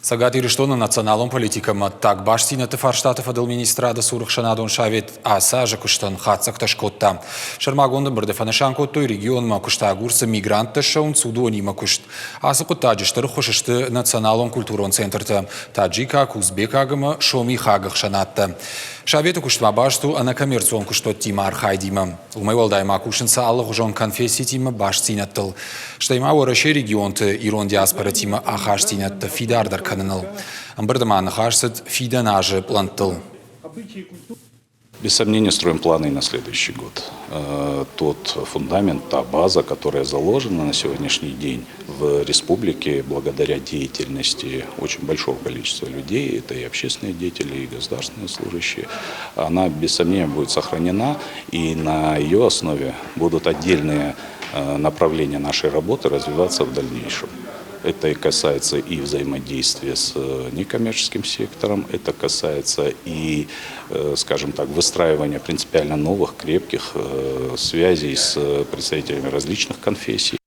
Сагат Ириштона националом политикам так баштина Фарштатов адыл министрада сурықшанадон шавет аса жакуштан хатсак ташкотта. Шармагонда бардефанашанкоттой регион макушта гурса мигрант шаун судони макушт. Асы куттаджиштыр хошышты националом культурон центрта. Таджика кузбекагыма шоми хагах шанатта. Шавету куштма башту ана коммерцион куштот тима архайдима. Умай валдайма кушинса аллах ужон конфессии тима баштинаттыл. Штайма уараше регионты ирон диаспора тима ахаштинатта фидардар канал. Амбардаман ахашсет фиданаже плантыл. Без сомнения, строим планы и на следующий год. Тот фундамент, та база, которая заложена на сегодняшний день в республике, благодаря деятельности очень большого количества людей, это и общественные деятели, и государственные служащие, она без сомнения будет сохранена, и на ее основе будут отдельные направления нашей работы развиваться в дальнейшем. Это и касается и взаимодействия с некоммерческим сектором, это касается и, скажем так, выстраивания принципиально новых, крепких связей с представителями различных конфессий.